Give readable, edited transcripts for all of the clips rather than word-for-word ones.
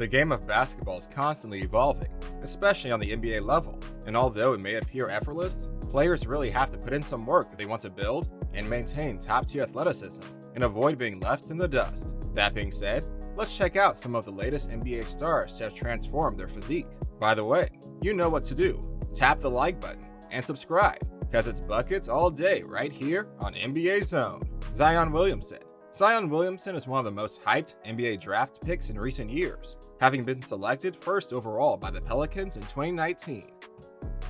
The game of basketball is constantly evolving, especially on the NBA level, and although it may appear effortless, players really have to put in some work if they want to build and maintain top-tier athleticism and avoid being left in the dust. That being said, let's check out some of the latest NBA stars to have transformed their physique. By the way, you know what to do. Tap the like button and subscribe, because it's buckets all day right here on NBA Zone. Zion Williamson. Zion Williamson is one of the most hyped NBA draft picks in recent years, having been selected first overall by the Pelicans in 2019.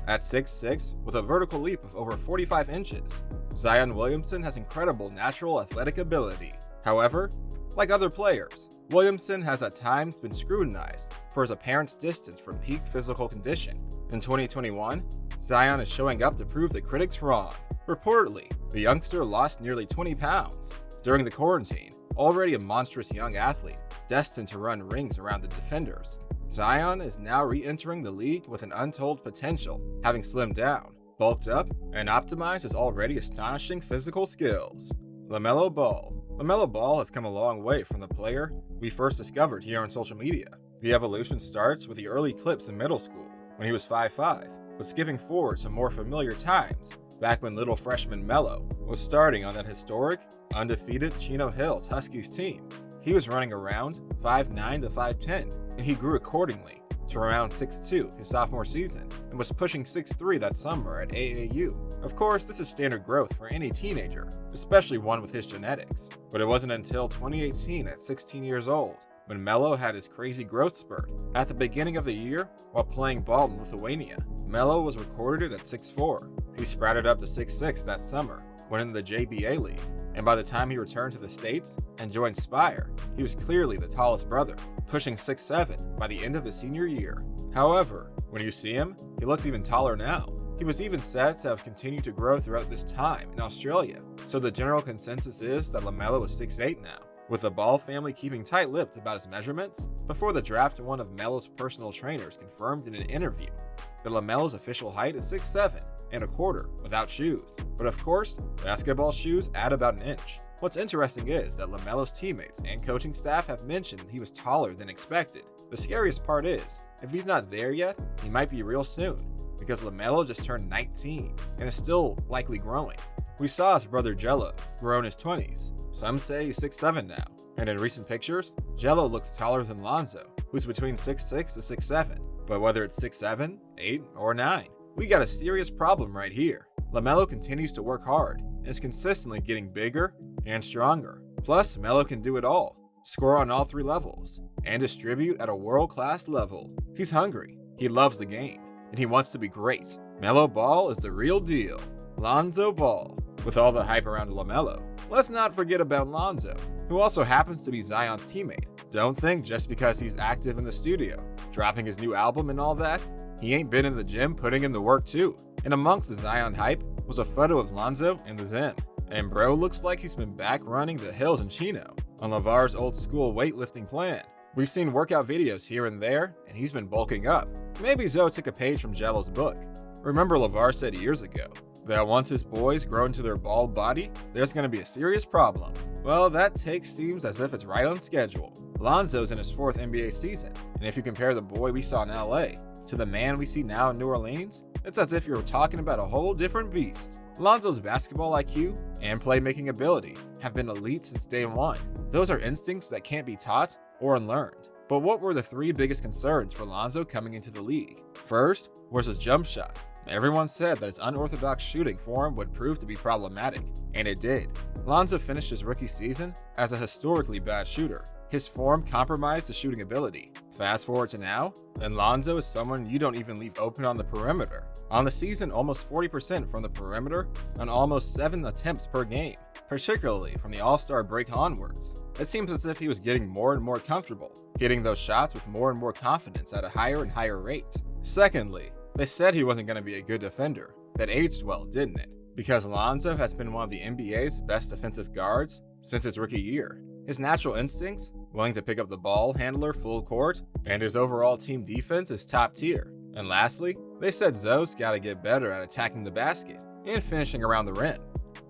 At 6'6", with a vertical leap of over 45 inches, Zion Williamson has incredible natural athletic ability. However, like other players, Williamson has at times been scrutinized for his apparent distance from peak physical condition. In 2021, Zion is showing up to prove the critics wrong. Reportedly, the youngster lost nearly 20 pounds during the quarantine, already a monstrous young athlete, destined to run rings around the defenders. Zion is now re-entering the league with an untold potential, having slimmed down, bulked up, and optimized his already astonishing physical skills. LaMelo Ball. LaMelo Ball has come a long way from the player we first discovered here on social media. The evolution starts with the early clips in middle school, when he was 5'5", but skipping forward to more familiar times, back when little freshman Melo was starting on that historic, undefeated Chino Hills Huskies team. He was running around 5'9" to 5'10", and he grew accordingly to around 6'2" his sophomore season, and was pushing 6'3" that summer at AAU. Of course, this is standard growth for any teenager, especially one with his genetics, but it wasn't until 2018 at 16 years old when Melo had his crazy growth spurt. At the beginning of the year, while playing ball in Lithuania, Melo was recorded at 6'4". He sprouted up to 6'6" that summer, winning the JBA League, and by the time he returned to the States and joined Spire, he was clearly the tallest brother, pushing 6'7" by the end of his senior year. However, when you see him, he looks even taller now. He was even said to have continued to grow throughout this time in Australia, so the general consensus is that LaMelo is 6'8" now, with the Ball family keeping tight-lipped about his measurements. Before the draft, one of Melo's personal trainers confirmed in an interview that LaMelo's official height is 6'7" and a quarter without shoes. But of course, basketball shoes add about an inch. What's interesting is that LaMelo's teammates and coaching staff have mentioned he was taller than expected. The scariest part is, if he's not there yet, he might be real soon, because LaMelo just turned 19 and is still likely growing. We saw his brother Jello grow in his 20s. Some say he's 6'7" now, and in recent pictures, Jello looks taller than Lonzo, who's between 6'6" to 6'7". But whether it's 6'7", 8, or 9, we got a serious problem right here. LaMelo continues to work hard and is consistently getting bigger and stronger. Plus, Melo can do it all, score on all three levels, and distribute at a world-class level. He's hungry, he loves the game, and he wants to be great. Melo Ball is the real deal. Lonzo Ball. With all the hype around LaMelo, let's not forget about Lonzo, who also happens to be Zion's teammate. Don't think just because he's active in the studio, dropping his new album and all that, he ain't been in the gym putting in the work too. And amongst the Zion hype was a photo of Lonzo in the gym. And bro looks like he's been back running the hills in Chino on LeVar's old school weightlifting plan. We've seen workout videos here and there, and he's been bulking up. Maybe Zoe took a page from Jello's book. Remember LeVar said years ago that once his boys grow into their bald body, there's going to be a serious problem. Well, that take seems as if it's right on schedule. Lonzo's in his 4th NBA season, and if you compare the boy we saw in LA to the man we see now in New Orleans, it's as if you're talking about a whole different beast. Lonzo's basketball IQ and playmaking ability have been elite since day one. Those are instincts that can't be taught or unlearned. But what were the 3 biggest concerns for Lonzo coming into the league? First was his jump shot. Everyone said that his unorthodox shooting form would prove to be problematic, and it did. Lonzo finished his rookie season as a historically bad shooter. His form compromised his shooting ability. Fast forward to now, and Lonzo is someone you don't even leave open on the perimeter. On the season, almost 40% from the perimeter on almost 7 attempts per game, particularly from the All-Star break onwards. It seems as if he was getting more and more comfortable, hitting those shots with more and more confidence at a higher and higher rate. Secondly, they said he wasn't going to be a good defender. That aged well, didn't it? Because Lonzo has been one of the NBA's best defensive guards since his rookie year. His natural instincts, willing to pick up the ball handler full court, and his overall team defense is top tier. And lastly, they said Zoe's gotta get better at attacking the basket and finishing around the rim.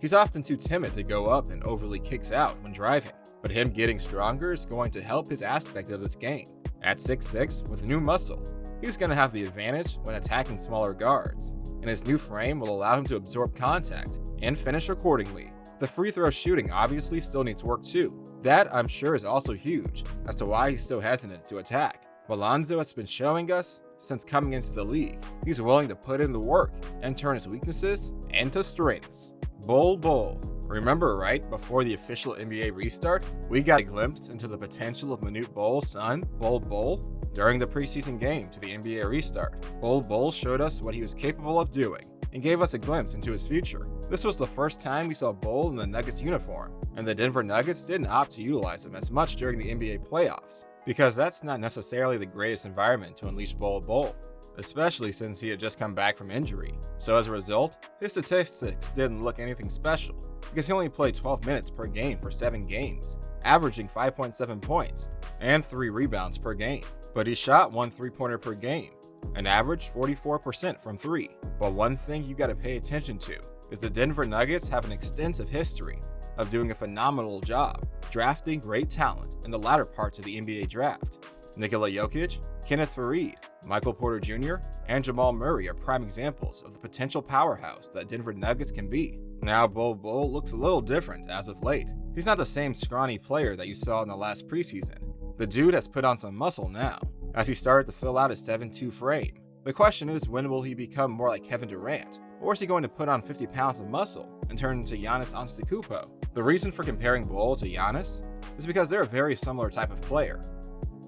He's often too timid to go up and overly kicks out when driving, but him getting stronger is going to help his aspect of this game. At 6'6", with new muscle, he's going to have the advantage when attacking smaller guards, and his new frame will allow him to absorb contact and finish accordingly. The free throw shooting obviously still needs work too. That, I'm sure, is also huge as to why he's so hesitant to attack. But Lonzo has been showing us since coming into the league, he's willing to put in the work and turn his weaknesses into strengths. Bull. Remember, right before the official NBA restart, we got a glimpse into the potential of Manute Bol's son, Bull. During the preseason game to the NBA restart, Bull showed us what he was capable of doing and gave us a glimpse into his future. This was the first time we saw Bull in the Nuggets uniform, and the Denver Nuggets didn't opt to utilize him as much during the NBA playoffs, because that's not necessarily the greatest environment to unleash Bull, especially since he had just come back from injury. So as a result, his statistics didn't look anything special, because he only played 12 minutes per game for 7 games, averaging 5.7 points and 3 rebounds per game. But he shot 1 3-pointer per game, and averaged 44% from 3. But one thing you gotta pay attention to is the Denver Nuggets have an extensive history of doing a phenomenal job drafting great talent in the latter parts of the NBA draft. Nikola Jokic, Kenneth Faried, Michael Porter Jr., and Jamal Murray are prime examples of the potential powerhouse that Denver Nuggets can be. Now Bull looks a little different as of late. He's not the same scrawny player that you saw in the last preseason. The dude has put on some muscle now, as he started to fill out his 7'2" frame. The question is, when will he become more like Kevin Durant? Or is he going to put on 50 pounds of muscle and turn into Giannis Antetokounmpo? The reason for comparing Bull to Giannis is because they're a very similar type of player.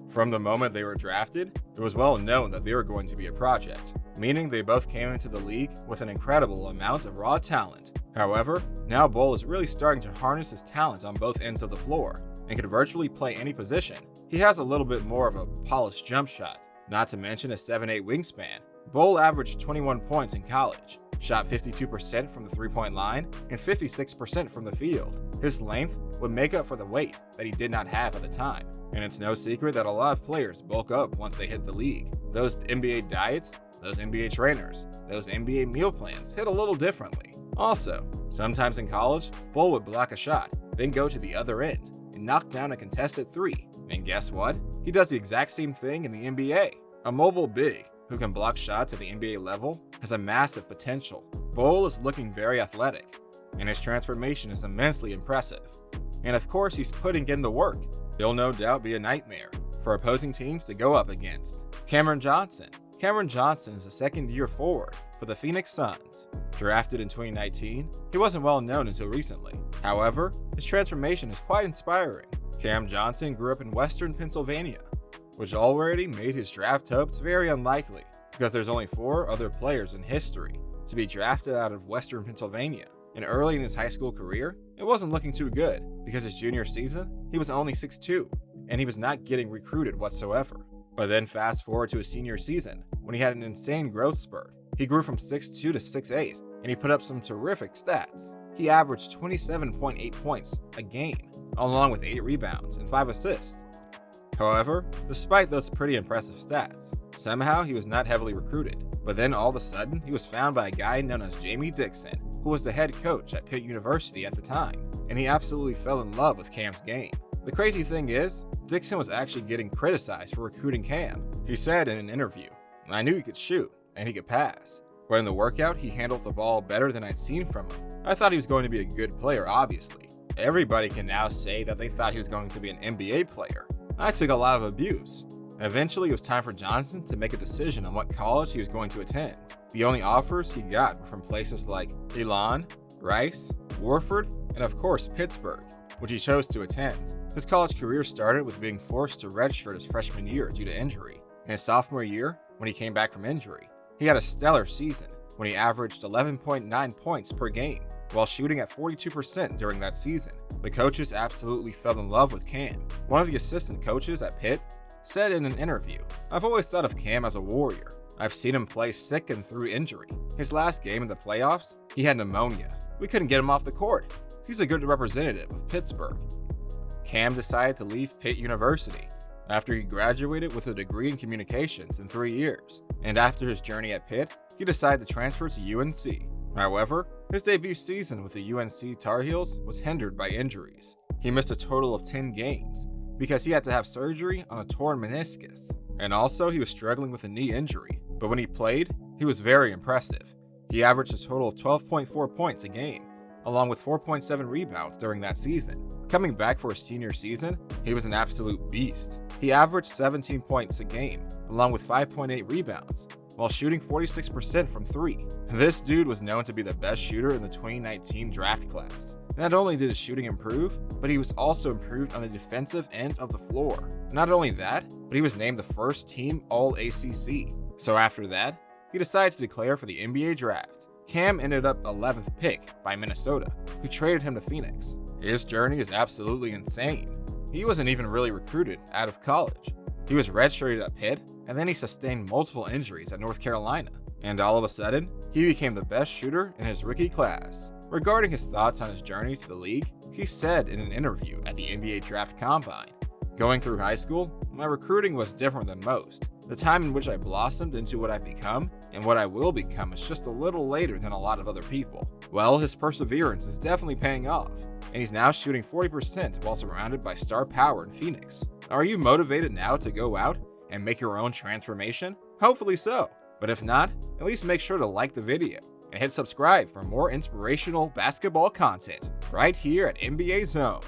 From the moment they were drafted, it was well known that they were going to be a project, meaning they both came into the league with an incredible amount of raw talent. However, now Bull is really starting to harness his talent on both ends of the floor and can virtually play any position. He has a little bit more of a polished jump shot, not to mention a 7'8" wingspan. Bull averaged 21 points in college, shot 52% from the 3-point line and 56% from the field. His length would make up for the weight that he did not have at the time. And it's no secret that a lot of players bulk up once they hit the league. Those NBA diets, those NBA trainers, those NBA meal plans hit a little differently. Also, sometimes in college, Bull would block a shot, then go to the other end and knock down a contested 3. And guess what? He does the exact same thing in the NBA. A mobile big who can block shots at the NBA level has a massive potential. Bull is looking very athletic, and his transformation is immensely impressive. And of course, he's putting in the work. He'll no doubt be a nightmare for opposing teams to go up against. Cameron Johnson is a second-year forward for the Phoenix Suns. Drafted in 2019, he wasn't well known until recently. However, his transformation is quite inspiring. Cam Johnson grew up in Western Pennsylvania, which already made his draft hopes very unlikely because there's only 4 other players in history to be drafted out of Western Pennsylvania. And early in his high school career, it wasn't looking too good because his junior season, he was only 6'2", and he was not getting recruited whatsoever. But then fast forward to his senior season, when he had an insane growth spurt. He grew from 6'2" to 6'8", and he put up some terrific stats. He averaged 27.8 points a game, along with 8 rebounds and 5 assists. However, despite those pretty impressive stats, somehow he was not heavily recruited. But then all of a sudden, he was found by a guy known as Jamie Dixon, who was the head coach at Pitt University at the time, and he absolutely fell in love with Cam's game. The crazy thing is, Dixon was actually getting criticized for recruiting Cam. He said in an interview, "I knew he could shoot, and he could pass, but in the workout, he handled the ball better than I'd seen from him. I thought he was going to be a good player, obviously. Everybody can now say that they thought he was going to be an NBA player. I took a lot of abuse." Eventually, it was time for Johnson to make a decision on what college he was going to attend. The only offers he got were from places like Elon, Rice, Warford, and of course Pittsburgh, which he chose to attend. His college career started with being forced to redshirt his freshman year due to injury. In his sophomore year, when he came back from injury, he had a stellar season when he averaged 11.9 points per game while shooting at 42% during that season. The coaches absolutely fell in love with Cam. One of the assistant coaches at Pitt said in an interview, "I've always thought of Cam as a warrior. I've seen him play sick and through injury. His last game in the playoffs, he had pneumonia. We couldn't get him off the court. He's a good representative of Pittsburgh." Cam decided to leave Pitt University after he graduated with a degree in communications in 3 years. And after his journey at Pitt, he decided to transfer to UNC. However, his debut season with the UNC Tar Heels was hindered by injuries. He missed a total of 10 games, because he had to have surgery on a torn meniscus. And also, he was struggling with a knee injury. But when he played, he was very impressive. He averaged a total of 12.4 points a game, along with 4.7 rebounds during that season. Coming back for his senior season, he was an absolute beast. He averaged 17 points a game, along with 5.8 rebounds, while shooting 46% from 3. This dude was known to be the best shooter in the 2019 draft class. Not only did his shooting improve, but he was also improved on the defensive end of the floor. Not only that, but he was named the first team All-ACC. So after that, he decided to declare for the NBA draft. Cam ended up 11th pick by Minnesota, who traded him to Phoenix. His journey is absolutely insane. He wasn't even really recruited out of college. He was redshirted at Pitt, and then he sustained multiple injuries at North Carolina. And all of a sudden, he became the best shooter in his rookie class. Regarding his thoughts on his journey to the league, he said in an interview at the NBA Draft Combine, "Going through high school, my recruiting was different than most. The time in which I blossomed into what I've become and what I will become is just a little later than a lot of other people." Well, his perseverance is definitely paying off, and he's now shooting 40% while surrounded by star power in Phoenix. Are you motivated now to go out and make your own transformation? Hopefully so. But if not, at least make sure to like the video and hit subscribe for more inspirational basketball content right here at NBA Zone.